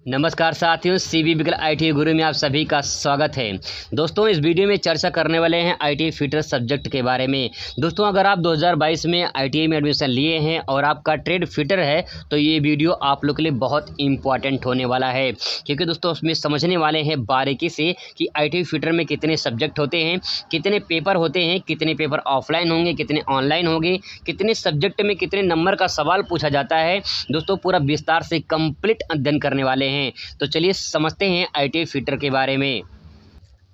नमस्कार साथियों, CB बिगल IT गुरु में आप सभी का स्वागत है। दोस्तों, इस वीडियो में चर्चा करने वाले हैं आईटी फिटर सब्जेक्ट के बारे में। दोस्तों, अगर आप 2022 में आईटीआई में एडमिशन लिए हैं और आपका ट्रेड फिटर है तो ये वीडियो आप लोग के लिए बहुत इंपॉर्टेंट होने वाला है, क्योंकि दोस्तों उसमें समझने वाले हैं बारीकी से कि आईटीआई फिटर में कितने सब्जेक्ट होते हैं, कितने पेपर होते हैं, कितने पेपर ऑफलाइन होंगे, कितने ऑनलाइन होंगे, कितने सब्जेक्ट में कितने नंबर का सवाल पूछा जाता है। दोस्तों, पूरा विस्तार से कंप्लीट अध्ययन करने वाले हैं। तो चलिए समझते हैं आईटीआई फिटर के बारे में।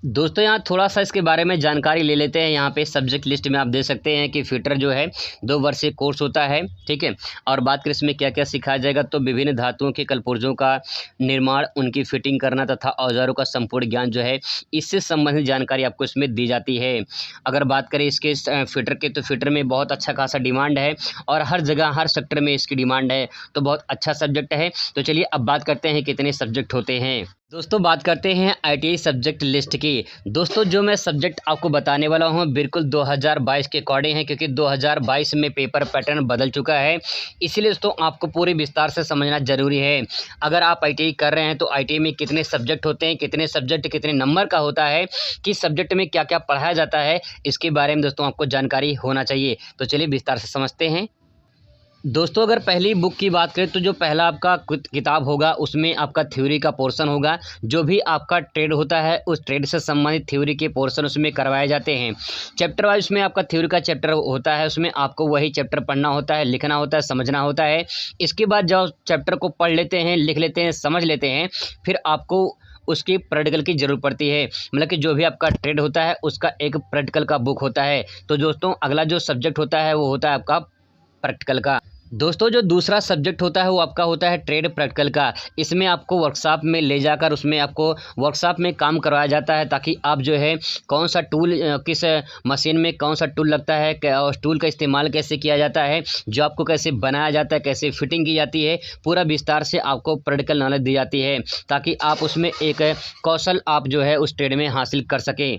दोस्तों, यहाँ थोड़ा सा इसके बारे में जानकारी ले लेते हैं। यहाँ पे सब्जेक्ट लिस्ट में आप देख सकते हैं कि फिटर जो है 2 वर्षीय कोर्स होता है, ठीक है। और बात करें इसमें क्या क्या सिखाया जाएगा, तो विभिन्न धातुओं के कलपुर्जों का निर्माण, उनकी फिटिंग करना तथा औजारों का संपूर्ण ज्ञान जो है इससे संबंधित जानकारी आपको इसमें दी जाती है। अगर बात करें इसके फिटर के, तो फिटर में बहुत अच्छा खासा डिमांड है और हर जगह हर सेक्टर में इसकी डिमांड है, तो बहुत अच्छा सब्जेक्ट है। तो चलिए अब बात करते हैं कितने सब्जेक्ट होते हैं। दोस्तों, बात करते हैं आईटीआई सब्जेक्ट लिस्ट की। दोस्तों, जो मैं सब्जेक्ट आपको बताने वाला हूं बिल्कुल 2022 के अकॉर्डिंग है, क्योंकि 2022 में पेपर पैटर्न बदल चुका है। इसीलिए दोस्तों आपको पूरे विस्तार से समझना ज़रूरी है। अगर आप आईटीआई कर रहे हैं तो आईटीआई में कितने सब्जेक्ट होते हैं, कितने सब्जेक्ट कितने नंबर का होता है, किस सब्जेक्ट में क्या क्या पढ़ाया जाता है, इसके बारे में दोस्तों आपको जानकारी होना चाहिए। तो चलिए विस्तार से समझते हैं। दोस्तों, अगर पहली बुक की बात करें तो जो पहला आपका किताब होगा उसमें आपका थ्योरी का पोर्शन होगा। जो भी आपका ट्रेड होता है उस ट्रेड से संबंधित थ्योरी के पोर्शन उसमें करवाए जाते हैं। चैप्टर वाइज उसमें आपका थ्योरी का चैप्टर होता है, उसमें आपको वही चैप्टर पढ़ना होता है, लिखना होता है, समझना होता है। इसके बाद जब चैप्टर को पढ़ लेते हैं, लिख लेते हैं, समझ लेते हैं, फिर आपको उसकी प्रैक्टिकल की ज़रूरत पड़ती है। मतलब कि जो भी आपका ट्रेड होता है उसका एक प्रैक्टिकल का बुक होता है। तो दोस्तों, अगला जो सब्जेक्ट होता है वो होता है आपका प्रैक्टिकल का। दोस्तों, जो दूसरा सब्जेक्ट होता है वो आपका होता है ट्रेड प्रैक्टिकल का। इसमें आपको वर्कशॉप में ले जाकर उसमें आपको वर्कशॉप में काम करवाया जाता है, ताकि आप जो है कौन सा टूल, किस मशीन में कौन सा टूल लगता है, उस टूल का इस्तेमाल कैसे किया जाता है, जो आपको कैसे बनाया जाता है, कैसे फिटिंग की जाती है, पूरा विस्तार से आपको प्रैक्टिकल नॉलेज दी जाती है, ताकि आप उसमें एक कौशल आप जो है उस ट्रेड में हासिल कर सकें।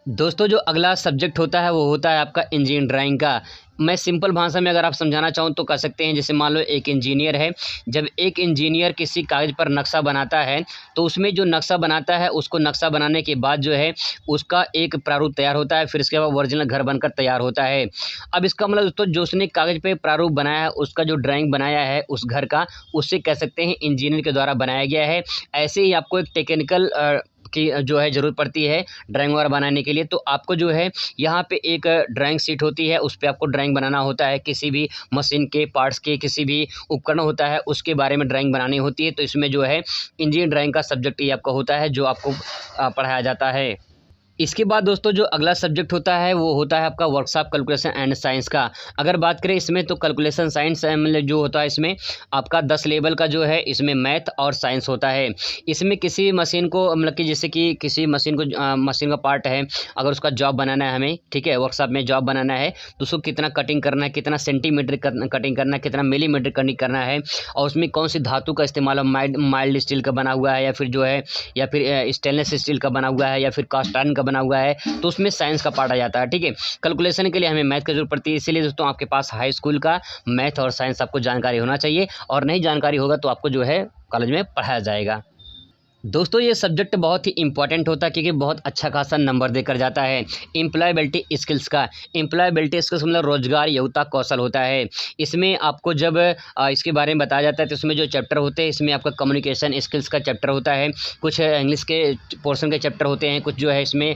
दोस्तों, जो अगला सब्जेक्ट होता है वो होता है आपका इंजीनियर ड्राइंग का। मैं सिंपल भाषा में अगर आप समझाना चाहूँ तो कह सकते हैं, जैसे मान लो एक इंजीनियर है। जब एक इंजीनियर किसी कागज़ पर नक्शा बनाता है तो उसमें जो नक्शा बनाता है उसको नक्शा बनाने के बाद जो है उसका एक प्रारूप तैयार होता है, फिर इसके बाद ओरिजिनल घर बनकर तैयार होता है। अब इसका मतलब दोस्तों, जो उसने कागज़ पे प्रारूप बनाया है, उसका जो ड्राइंग बनाया है उस घर का, उससे कह सकते हैं इंजीनियर के द्वारा बनाया गया है। ऐसे ही आपको एक टेक्निकल की जो है ज़रूरत पड़ती है ड्राइंग वगैरह बनाने के लिए। तो आपको जो है यहाँ पे एक ड्राइंग शीट होती है, उस पे आपको ड्राइंग बनाना होता है। किसी भी मशीन के पार्ट्स के, किसी भी उपकरण होता है उसके बारे में ड्राइंग बनानी होती है। तो इसमें जो है इंजीनियरिंग ड्राइंग का सब्जेक्ट ये आपका होता है, जो आपको पढ़ाया जाता है। इसके बाद दोस्तों, जो अगला सब्जेक्ट होता है वो होता है आपका वर्कशॉप कैलकुलेशन एंड साइंस का। अगर बात करें इसमें तो कैलकुलेशन साइंस मतलब जो होता है इसमें आपका 10 लेवल का जो है इसमें मैथ और साइंस होता है। इसमें किसी मशीन को, मतलब कि जैसे कि किसी मशीन को, मशीन का पार्ट है, अगर उसका जॉब बनाना है हमें, ठीक है, वर्कशॉप में जॉब बनाना है तो उसको कितना कटिंग करना है, कितना सेंटीमीटर कटिंग करना है, कितना मिलीमीटर कटिंग करना है, और उसमें कौन सी धातु का इस्तेमाल है, माइल्ड स्टील का बना हुआ है या फिर जो है, या फिर स्टेनलेस स्टील का बना हुआ है, या फिर कास्ट आयरन का बना हुआ है, तो उसमें साइंस का पार्ट आ जाता है, ठीक है। कैलकुलेशन के लिए हमें मैथ की जरूरत पड़ती है। इसीलिए दोस्तों आपके पास हाई स्कूल का मैथ और साइंस आपको जानकारी होना चाहिए, और नहीं जानकारी होगा तो आपको जो है कॉलेज में पढ़ाया जाएगा। दोस्तों, ये सब्जेक्ट बहुत ही इंपॉर्टेंट होता है, क्योंकि बहुत अच्छा खासा नंबर देकर जाता है। एम्प्लॉयबिलिटी स्किल्स का, एम्प्लॉयबिलिटी स्किल्स मतलब रोजगार योग्यता कौशल होता है। इसमें आपको जब इसके बारे में बताया जाता है तो इसमें जो चैप्टर होते हैं, इसमें आपका कम्युनिकेशन स्किल्स का चैप्टर होता है, कुछ इंग्लिश के पोर्शन के चैप्टर होते हैं, कुछ जो है इसमें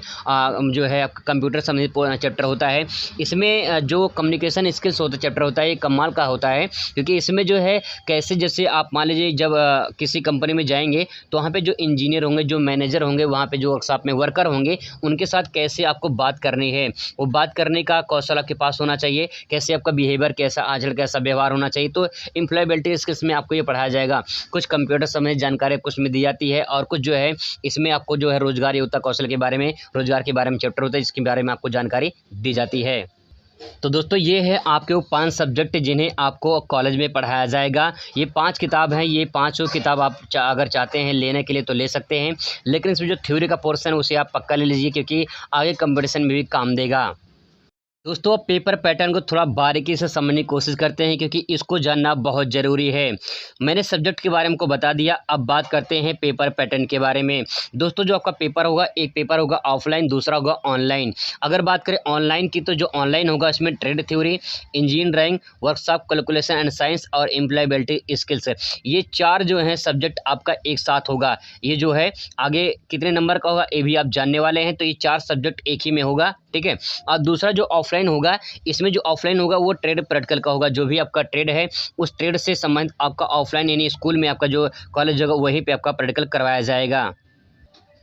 जो है आपका कंप्यूटर संबंधित चैप्टर होता है। इसमें जो कम्युनिकेशन स्किल्स होता चैप्टर होता है ये कमाल का होता है, क्योंकि इसमें जो है कैसे, जैसे आप मान लीजिए जब किसी कंपनी में जाएंगे तो वहाँ पे जो इंजीनियर होंगे, जो मैनेजर होंगे, वहाँ पे जो वर्कशॉप में वर्कर होंगे, उनके साथ कैसे आपको बात करनी है, वो बात करने का कौशल आपके पास होना चाहिए, कैसे आपका बिहेवियर, कैसा आचरण, कैसा व्यवहार होना चाहिए। तो एम्प्लॉयबिलिटी स्किल्स में आपको ये पढ़ाया जाएगा। कुछ कंप्यूटर संबंधित जानकारी कुछ में दी जाती है, और कुछ जो है इसमें आपको जो है रोजगार योग्यता कौशल के बारे में, रोजगार के बारे में चैप्टर होता है, जिसके बारे में आपको जानकारी दी जाती है। तो दोस्तों, ये है आपके वो 5 सब्जेक्ट जिन्हें आपको कॉलेज में पढ़ाया जाएगा। ये 5 किताब हैं, ये पाँचों किताब आप अगर चाहते हैं लेने के लिए तो ले सकते हैं, लेकिन इसमें जो थ्योरी का पोर्शन है उसे आप पक्का ले लीजिए, क्योंकि आगे कंपटीशन में भी काम देगा। दोस्तों अब पेपर पैटर्न को थोड़ा बारीकी से समझने की कोशिश करते हैं, क्योंकि इसको जानना बहुत ज़रूरी है। मैंने सब्जेक्ट के बारे में को बता दिया, अब बात करते हैं पेपर पैटर्न के बारे में। दोस्तों जो आपका पेपर होगा, एक पेपर होगा ऑफलाइन, दूसरा होगा ऑनलाइन। अगर बात करें ऑनलाइन की, तो जो ऑनलाइन होगा इसमें trade theory, engineering, workshop, calculation and science और एम्प्लॉयबिलिटी स्किल्स, ये 4 जो हैं सब्जेक्ट आपका एक साथ होगा। ये जो है आगे कितने नंबर का होगा ये भी आप जानने वाले हैं। तो ये 4 सब्जेक्ट एक ही में होगा, ठीक है। और दूसरा जो ऑफलाइन होगा, इसमें जो ऑफलाइन होगा वो ट्रेड प्रैक्टिकल का होगा। जो भी आपका ट्रेड है उस ट्रेड से संबंधित आपका ऑफलाइन यानी स्कूल में आपका जो कॉलेज होगा वहीं पे आपका प्रैक्टिकल करवाया जाएगा।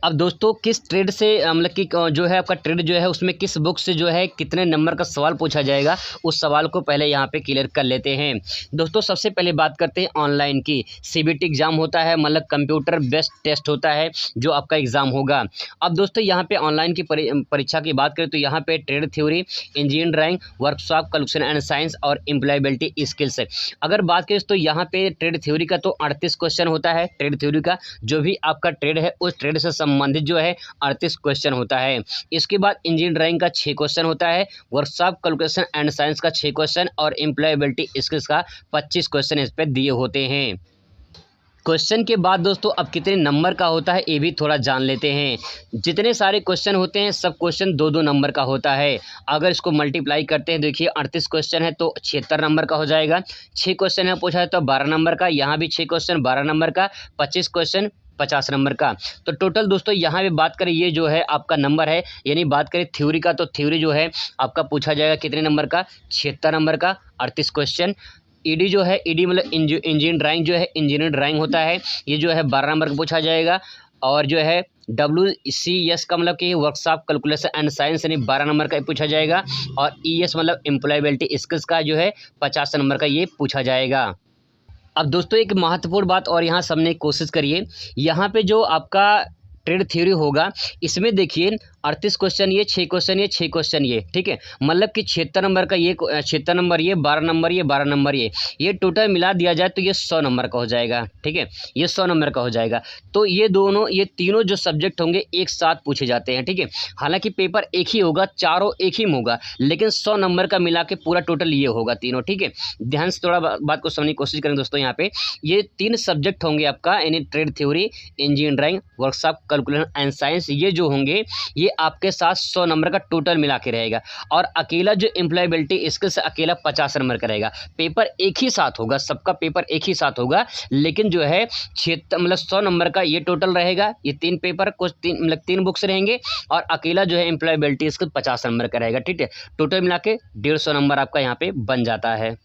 अब दोस्तों किस ट्रेड से मतलब कि जो है आपका ट्रेड जो है उसमें किस बुक से जो है कितने नंबर का सवाल पूछा जाएगा, उस सवाल को पहले यहाँ पे क्लियर कर लेते हैं। दोस्तों सबसे पहले बात करते हैं ऑनलाइन की। सीबीटी एग्ज़ाम होता है, मतलब कंप्यूटर बेस्ड टेस्ट होता है जो आपका एग्ज़ाम होगा। अब दोस्तों यहाँ पे ऑनलाइन की परीक्षा की बात करें तो यहाँ पे trade theory, engineering, workshop, calculation and science और एम्प्लॉयबिलिटी स्किल्स है। अगर बात करें तो यहाँ पे ट्रेड थ्योरी का तो 38 क्वेश्चन होता है। ट्रेड थ्योरी का जो भी आपका ट्रेड है उस ट्रेड से संबंधित जो है 38 क्वेश्चन होता है। इसके बाद इंजीनियरिंग का 6 क्वेश्चन होता है, वर्कशॉप, कैलकुलेशन एंड साइंस का 6 क्वेश्चन और एम्प्लॉयबिलिटी स्किल्स का 25 क्वेश्चन इस पे दिए होते हैं। क्वेश्चन के बाद दोस्तों अब कितने नंबर का होता है ये भी थोड़ा जान लेते हैं। जितने सारे क्वेश्चन होते हैं सब क्वेश्चन 2-2 नंबर का होता है। अगर इसको मल्टीप्लाई करते हैं, देखिए 38 क्वेश्चन है तो 76 नंबर का हो जाएगा। 6 क्वेश्चन है पूछा है तो 12 नंबर का, यहाँ भी 6 क्वेश्चन 12 नंबर का, 25 क्वेश्चन 50 नंबर का। तो टोटल दोस्तों यहाँ पे बात करें ये जो है आपका नंबर है, यानी बात करें थ्योरी का तो थ्योरी जो है आपका पूछा जाएगा कितने नंबर का, 76 नंबर का, 38 क्वेश्चन। ईडी जो है, ईडी मतलब इंजीनियरिंग ड्राइंग जो है, इंजीनियरिंग ड्राइंग होता है, ये जो है 12 नंबर का पूछा जाएगा। और जो है WCS का मतलब कि वर्कशॉप, कैलकुलेशन एंड साइंस यानी 12 नंबर का पूछा जाएगा। और ES मतलब एम्प्लॉयबिलिटी स्किल्स का जो है 50 नंबर का ये पूछा जाएगा। अब दोस्तों एक महत्वपूर्ण बात और यहाँ समझने की कोशिश करिए। यहाँ पे जो आपका ट्रेड थ्योरी होगा इसमें देखिए 38 क्वेश्चन ये, 6 क्वेश्चन ये, 6 क्वेश्चन ये, ठीक है। मतलब कि 76 नंबर का ये, 76 नंबर ये, 12 नंबर ये, 12 नंबर ये टोटल मिला दिया जाए तो ये 100 नंबर का हो जाएगा, ठीक है। ये 100 नंबर का हो जाएगा। तो ये तीनों जो सब्जेक्ट होंगे एक साथ पूछे जाते हैं, ठीक है। हालांकि पेपर एक ही होगा, चारों एक ही में होगा, लेकिन 100 नंबर का मिला के पूरा टोटल ये होगा तीनों, ठीक है। ध्यान से थोड़ा बात को समझने की कोशिश करें दोस्तों। यहाँ पे ये 3 सब्जेक्ट होंगे आपका, यानी trade theory, engineering, workshop, calculation and science, ये जो होंगे ये आपके साथ 100 नंबर का टोटल मिला के रहेगा। और अकेला जो एम्प्लॉयबिलिटी स्किल्स अकेला 50 नंबर का रहेगा। पेपर एक ही साथ होगा, सबका पेपर एक ही साथ होगा, लेकिन जो है 100 नंबर का ये टोटल रहेगा। ये 3 पेपर कुछ 3 बुक्स रहेंगे और अकेला जो है एम्प्लॉयबिलिटी स्किल्स 50 नंबर का रहेगा, ठीक है। टोटल मिला के 150 नंबर आपका यहाँ पे बन जाता है।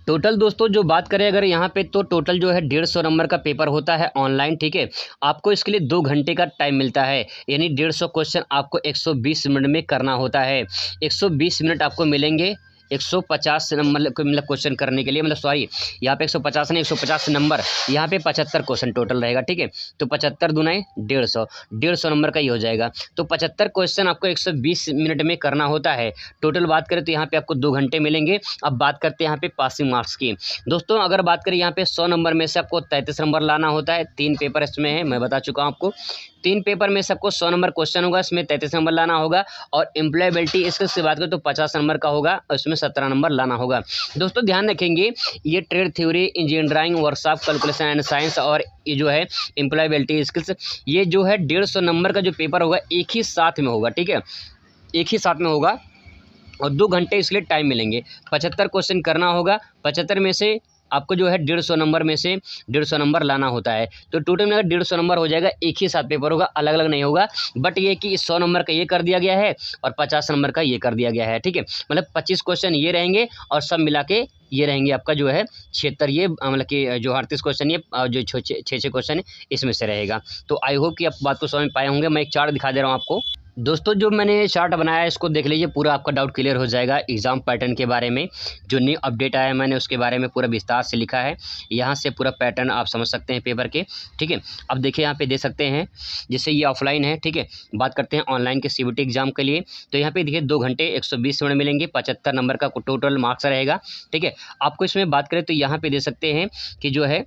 टोटल दोस्तों जो बात करें अगर यहाँ पे तो टोटल जो है 150 नंबर का पेपर होता है ऑनलाइन, ठीक है। आपको इसके लिए 2 घंटे का टाइम मिलता है, यानी 150 क्वेश्चन आपको 120 मिनट में करना होता है। 120 मिनट आपको मिलेंगे 150 नंबर मतलब क्वेश्चन करने के लिए, मतलब सॉरी यहाँ पे 150 नहीं 150 नंबर, यहाँ पे 75 क्वेश्चन टोटल रहेगा, ठीक है। तो 75 दूना 150 नंबर का ही हो जाएगा। तो 75 क्वेश्चन आपको 120 मिनट में करना होता है। टोटल बात करें तो यहाँ पे आपको 2 घंटे मिलेंगे। अब बात करते हैं यहाँ पे पासिंग मार्क्स की। दोस्तों अगर बात करें यहाँ पे 100 नंबर में से आपको 33 नंबर लाना होता है। 3 पेपर इसमें है, मैं बता चुका हूँ आपको। 3 पेपर में सबको 100 नंबर क्वेश्चन होगा, इसमें 33 नंबर लाना होगा। और एम्प्लॉयबिलिटी स्किल्स की बात करें तो 50 नंबर का होगा और इसमें 17 नंबर लाना होगा। दोस्तों ध्यान रखेंगे ये trade theory, engineering, workshop, calculation and science और ये जो है एम्प्लॉयबिलिटी स्किल्स, ये जो है 150 नंबर का जो पेपर होगा एक ही साथ में होगा, ठीक है। एक ही साथ में होगा और 2 घंटे इसलिए टाइम मिलेंगे। 75 क्वेश्चन करना होगा, 75 में से आपको जो है 150 नंबर में से 150 नंबर लाना होता है। तो टोटल में अगर 150 नंबर हो जाएगा, एक ही साथ पेपर होगा, अलग अलग नहीं होगा। बट ये कि 100 नंबर का ये कर दिया गया है और 50 नंबर का ये कर दिया गया है, ठीक है। मतलब 25 क्वेश्चन ये रहेंगे और सब मिला के ये रहेंगे आपका जो है 76, ये मतलब कि जो 38 क्वेश्चन ये जो 6 क्वेश्चन है इसमें से रहेगा। तो आई होप कि आप बात को समझ पाए होंगे। मैं एक चार्ट दिखा दे रहा हूँ आपको। दोस्तों जो मैंने चार्ट बनाया है इसको देख लीजिए, पूरा आपका डाउट क्लियर हो जाएगा। एग्ज़ाम पैटर्न के बारे में जो न्यू अपडेट आया है मैंने उसके बारे में पूरा विस्तार से लिखा है। यहाँ से पूरा पैटर्न आप समझ सकते हैं पेपर के, ठीक है। अब देखिए यहाँ पे दे सकते हैं, जैसे ये ऑफलाइन है, ठीक है। बात करते हैं ऑनलाइन के CBT एग्जाम के लिए, तो यहाँ पे देखिए 2 घंटे 120 मिनट मिलेंगे, 75 नंबर का टोटल मार्क्स रहेगा, ठीक है। आपको इसमें बात करें तो यहाँ पे दे सकते हैं कि जो है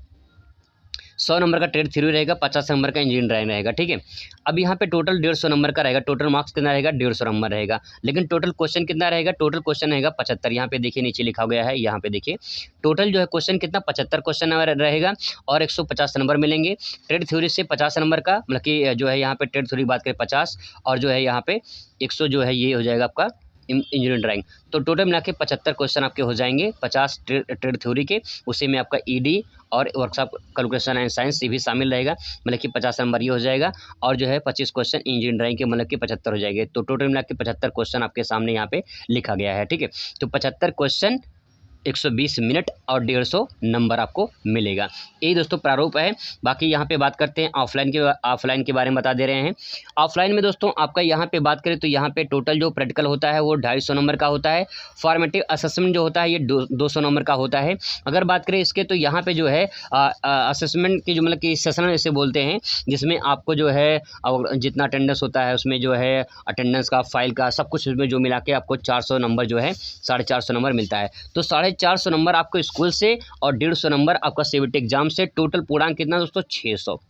100 नंबर का ट्रेड थ्योरी रहेगा, 50 नंबर का इंजीनियरिंग ड्राइंग रहेगा, ठीक है। अब यहाँ पे टोटल 150 नंबर का रहेगा, टोटल मार्क्स कितना रहेगा 150 नंबर रहेगा, लेकिन टोटल क्वेश्चन कितना रहेगा, टोटल क्वेश्चन रहेगा 75। यहाँ पे देखिए नीचे लिखा गया है, यहाँ पे देखिए टोटल जो है क्वेश्चन कितना 75 क्वेश्चन रहेगा और 150 नंबर मिलेंगे। ट्रेड थ्योरी से 50 नंबर का मतलब कि जो है यहाँ पे ट्रेड थ्योरी की बात करें 50 और जो है यहाँ पे 100 जो है ये हो जाएगा आपका इंजीनियरिंग ड्राइंग। तो टोटल मिला के 75 क्वेश्चन आपके हो जाएंगे 50 ट्रेड थ्योरी के, उसी में आपका ईडी और वर्कशॉप कैलकुलेशन एंड साइंस ये भी शामिल रहेगा, मतलब कि 50 नंबर ये हो जाएगा और जो है 25 क्वेश्चन इंजीनियरिंग ड्राइंग के मतलब कि 75 हो जाएंगे। तो टोटल मिला के 75 क्वेश्चन आपके सामने यहाँ पे लिखा गया है, ठीक है। तो 75 क्वेश्चन 120 मिनट और 150 नंबर आपको मिलेगा। यही दोस्तों प्रारूप है। बाकी यहाँ पे बात करते हैं ऑफलाइन के बारे में बता दे रहे हैं। ऑफलाइन में दोस्तों आपका यहाँ पे बात करें तो यहाँ पे टोटल जो प्रैक्टिकल होता है वो 250 नंबर का होता है। फॉर्मेटिव असेसमेंट जो होता है ये 200 नंबर का होता है। अगर बात करें इसके तो यहाँ पे जो है असेसमेंट की जो मतलब कि सेशन जैसे बोलते हैं, जिसमें आपको जो है जितना अटेंडेंस होता है उसमें जो है अटेंडेंस का फाइल का सब कुछ उसमें जो मिला के आपको 400 नंबर जो है 450 नंबर मिलता है। तो 450 नंबर आपको स्कूल से और 150 नंबर आपका सीबीटी एग्जाम से, टोटल पूर्णांक कितना दोस्तों 600।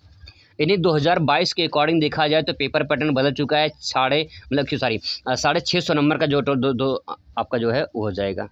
यानी 2022 के अकॉर्डिंग देखा जाए तो पेपर पैटर्न बदल चुका है, 650 नंबर का जो आपका जो है वो हो जाएगा।